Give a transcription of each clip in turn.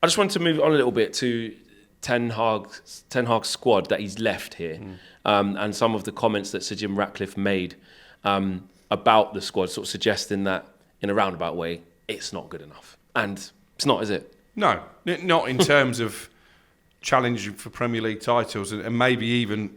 I just wanted to move on a little bit to Ten Hag's squad that he's left here, and some of the comments that Sir Jim Ratcliffe made about the squad, sort of suggesting that in a roundabout way, it's not good enough. And it's not, is it? No, not in terms of challenging for Premier League titles and maybe even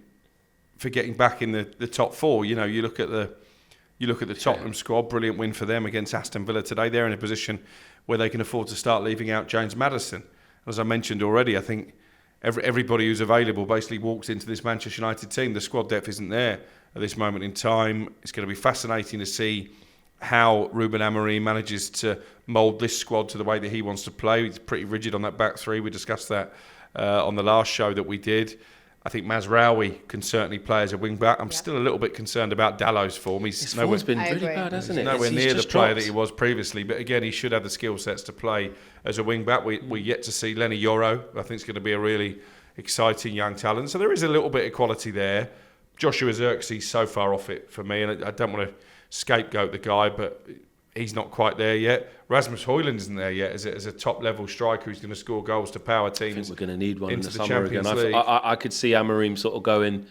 for getting back in the top four. You know, you look at the Tottenham squad, brilliant win for them against Aston Villa today. They're in a position where they can afford to start leaving out James Maddison. As I mentioned already, I think everybody who's available basically walks into this Manchester United team. The squad depth isn't there at this moment in time. It's going to be fascinating to see how Ruben Amorim manages to mould this squad to the way that he wants to play. He's pretty rigid on that back three. We discussed that on the last show that we did. I think Mazraoui can certainly play as a wing-back. I'm still a little bit concerned about Dallow's form. His form's been really bad, hasn't it? Nowhere near the player that he was previously. But again, he should have the skill sets to play as a wing-back. We're yet to see Lenny Yoro. I think it's going to be a really exciting young talent. So there is a little bit of quality there. Joshua Zirkzee so far off it for me. And I don't want to scapegoat the guy, but he's not quite there yet. Rasmus Hojlund isn't there yet as a top-level striker who's going to score goals to power teams. I think we're going to need one in the summer Champions again. League. I could see Amorim sort of going,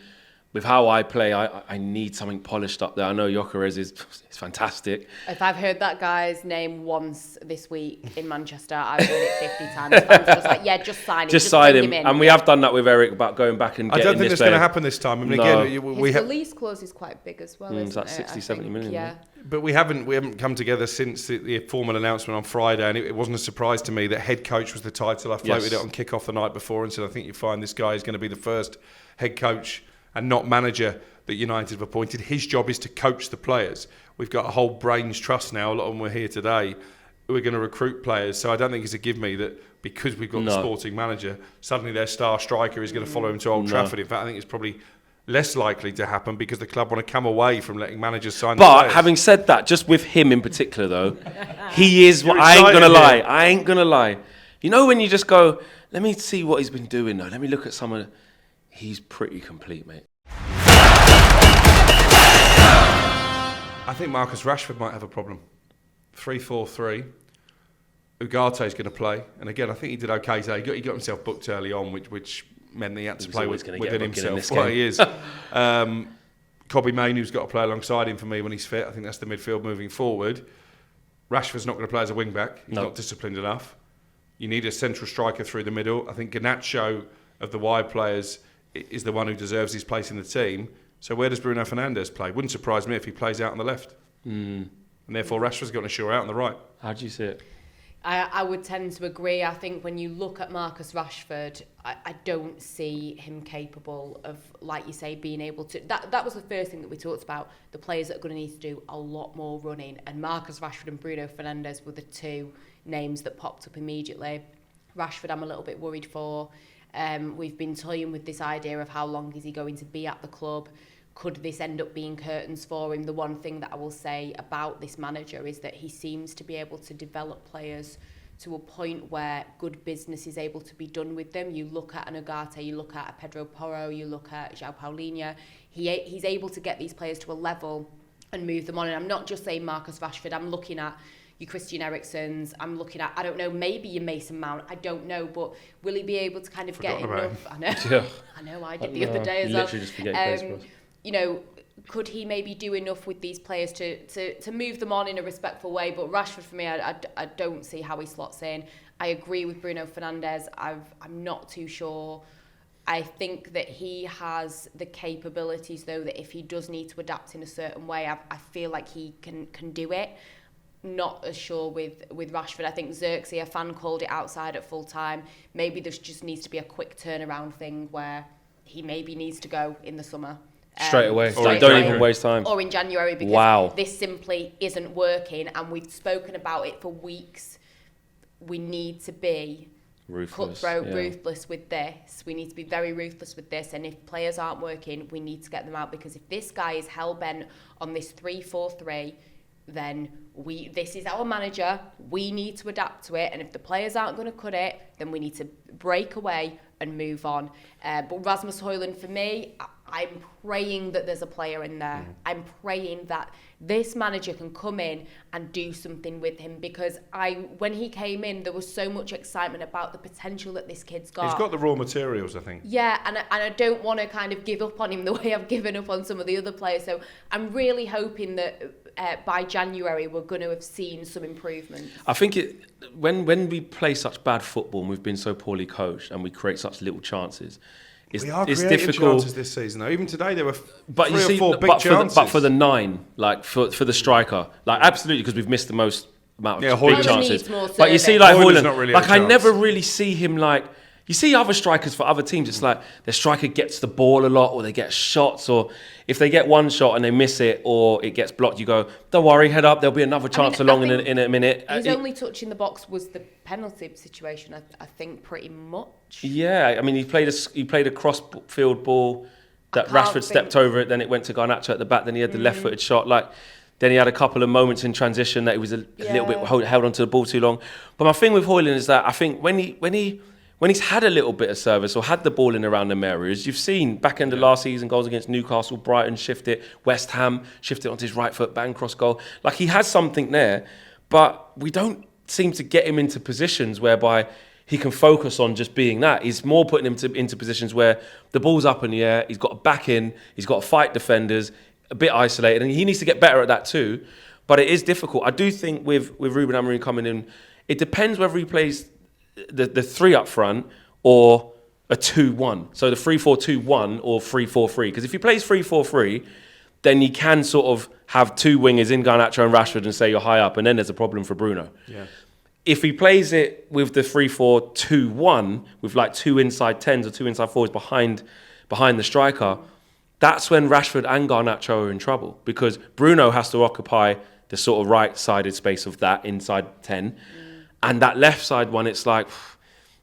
with how I play, I need something polished up there. I know Gyökeres is fantastic. If I've heard that guy's name once this week in Manchester, I've heard it 50 times. Fans are just like, yeah, just sign him. Just sign him. In. And we have done that with Eric about going back and getting this. I don't think it's going to happen this time. I mean, no. again, his release clause is quite big as well, isn't it's like 60, 70 million. Yeah. But we haven't come together since the formal announcement on Friday, and it wasn't a surprise to me that head coach was the title. I floated it on kick-off the night before and said, I think you find this guy is going to be the first head coach and not manager that United have appointed. His job is to coach the players. We've got a whole brains trust now. A lot of them were here today. We're going to recruit players. So I don't think it's a give me that because we've got the sporting manager, suddenly their star striker is going to follow him to Old Trafford. In fact, I think it's probably less likely to happen because the club want to come away from letting managers sign the players. But having said that, just with him in particular though, he is what I ain't gonna lie. You know when you just go, let me see what he's been doing though. Let me look at some of he's pretty complete, mate. I think Marcus Rashford might have a problem. 3-4-3. Ugarte's going to play. And again, I think he did okay today. He got himself booked early on, which meant that he had to play within himself. Well, he is. Kobbie Mainoo's got to play alongside him for me when he's fit. I think that's the midfield moving forward. Rashford's not going to play as a wing-back. He's not disciplined enough. You need a central striker through the middle. I think Garnacho, of the wide players, is the one who deserves his place in the team. So where does Bruno Fernandes play? Wouldn't surprise me if he plays out on the left. And therefore Rashford's got to shore out on the right. How do you see it? I would tend to agree. I think when you look at Marcus Rashford, I don't see him capable of, like you say, being able to... That was the first thing that we talked about. The players that are going to need to do a lot more running. And Marcus Rashford and Bruno Fernandes were the two names that popped up immediately. Rashford, I'm a little bit worried for. We've been toying with this idea of how long is he going to be at the club. Could this end up being curtains for him? The one thing that I will say about this manager is that he seems to be able to develop players to a point where good business is able to be done with them. You look at an Ugarte, you look at a Pedro Porro, you look at João Paulinho. He's able to get these players to a level and move them on. And I'm not just saying Marcus Rashford, I'm looking at your Christian Eriksen's, I'm looking at, I don't know, maybe your Mason Mount, I don't know, but will he be able to kind of get enough? I know, I did the other day as well. Literally just forget you know, could he maybe do enough with these players to move them on in a respectful way? But Rashford, for me, I don't see how he slots in. I agree with Bruno Fernandes. I'm not too sure. I think that he has the capabilities, though, that if he does need to adapt in a certain way, I feel like he can do it. Not as sure with Rashford. I think Zirkzee, a fan called it outside at full time. Maybe there just needs to be a quick turnaround thing where he maybe needs to go in the summer. Straight away. Don't even waste time. Or in January, because this simply isn't working, and we've spoken about it for weeks. We need to be cutthroat, ruthless with this. We need to be very ruthless with this, and if players aren't working, we need to get them out, because if this guy is hell-bent on this 3-4-3, then this is our manager. We need to adapt to it, and if the players aren't going to cut it, then we need to break away and move on. But Rasmus Hojlund, for me, I'm praying that there's a player in there. I'm praying that this manager can come in and do something with him, because when he came in, there was so much excitement about the potential that this kid's got. He's got the raw materials, I think. Yeah, and I don't want to kind of give up on him the way I've given up on some of the other players. So I'm really hoping that by January we're going to have seen some improvement. I think when we play such bad football and we've been so poorly coached and we create such little chances, it's difficult. Chances this season, though. Even today, there were but three you see, or four big chances. But for the 9, like for the striker, like absolutely, because we've missed the most amount of big chances. But you see, like Hojlund's Hojlund, not really like a I chance. never really see him like. You see other strikers for other teams, it's like their striker gets the ball a lot, or they get shots, or if they get one shot and they miss it, or it gets blocked, you go, don't worry, head up, there'll be another chance along in a minute. His only touch in the box was the penalty situation, I think, pretty much. Yeah, I mean, he played a cross-field ball that Rashford stepped over it, then it went to Garnacho at the back, then he had the left-footed shot, then he had a couple of moments in transition that he was a little bit held onto the ball too long. But my thing with Hojlund is that I think when he's had a little bit of service or had the ball in around them areas, you've seen back end of last season, goals against Newcastle, Brighton, shift it, West Ham, shift it onto his right foot, bang, cross goal. Like, he has something there, but we don't seem to get him into positions whereby he can focus on just being that. He's more putting him into positions where the ball's up in the air, he's got to back in, he's got to fight defenders, a bit isolated, and he needs to get better at that too. But it is difficult. I do think with Ruben Amorim coming in, it depends whether he plays the 3 up front or a 2-1. So the 3-4-2-1 or 3-4-3. Because if he plays 3-4-3, then you can sort of have 2 wingers in Garnacho and Rashford and say you're high up, and then there's a problem for Bruno. Yeah. If he plays it with the 3-4-2-1, with like 2 inside 10s or 2 inside 4s behind the striker, that's when Rashford and Garnacho are in trouble, because Bruno has to occupy the sort of right-sided space of that inside 10. And that left side one, it's like,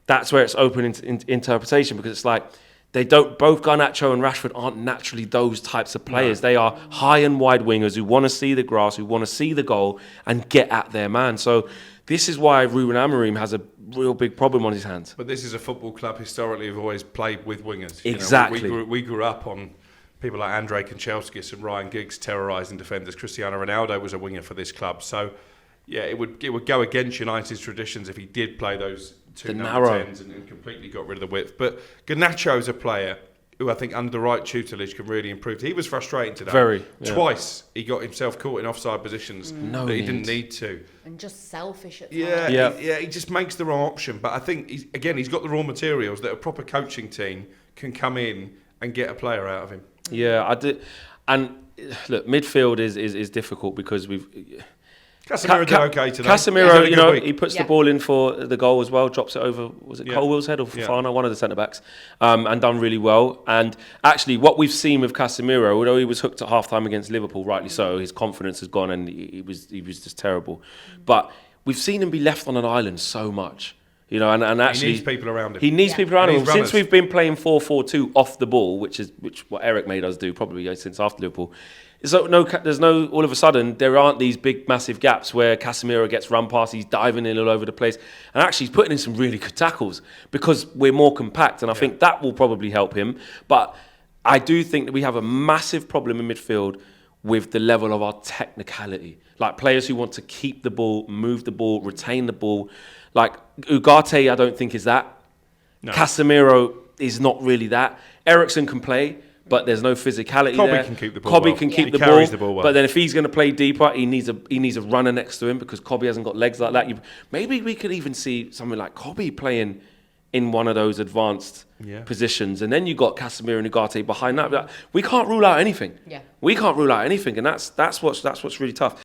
that's where it's open interpretation, because it's like, both Garnacho and Rashford aren't naturally those types of players. No. They are high and wide wingers who want to see the grass, who want to see the goal and get at their man. So this is why Ruben Amorim has a real big problem on his hands. But this is a football club historically have always played with wingers. Exactly. You know, we grew up on people like Andrei Kanchelskis and Ryan Giggs terrorising defenders. Cristiano Ronaldo was a winger for this club. So, yeah, it would go against United's traditions if he did play those 2 number 10s and completely got rid of the width. But Garnacho's a player who I think under the right tutelage can really improve. He was frustrating today. Very. Yeah. Twice he got himself caught in offside positions that he didn't need to. And just selfish at times. Yeah, he just makes the wrong option. But I think, he's got the raw materials that a proper coaching team can come in and get a player out of him. Yeah, I did. And look, midfield is difficult because we've... Casemiro did okay today. Casemiro, he puts the ball in for the goal as well, drops it over, was it Colwell's head or Fofana, one of the centre-backs, and done really well. And actually, what we've seen with Casemiro, although he was hooked at half-time against Liverpool, rightly so, his confidence has gone and he was just terrible. But we've seen him be left on an island so much. You know, and actually... He needs people around him. He needs people around him. Since we've been playing 4-4-2 off the ball, which what Eric made us do probably since after Liverpool, so all of a sudden, there aren't these big, massive gaps where Casemiro gets run past, he's diving in all over the place. And actually, he's putting in some really good tackles because we're more compact. And I think that will probably help him. But I do think that we have a massive problem in midfield with the level of our technicality. Like players who want to keep the ball, move the ball, retain the ball. Like Ugarte, I don't think is that. No. Casemiro is not really that. Eriksen can play, but there's no physicality there. Kobe can keep the ball. Can keep the ball well. But then if he's going to play deeper, he needs a runner next to him because Kobe hasn't got legs like that. Maybe we could even see something like Kobe playing in one of those advanced positions, and then you got Casemiro and Ugarte behind that. We can't rule out anything. Yeah, we can't rule out anything, and that's what's really tough.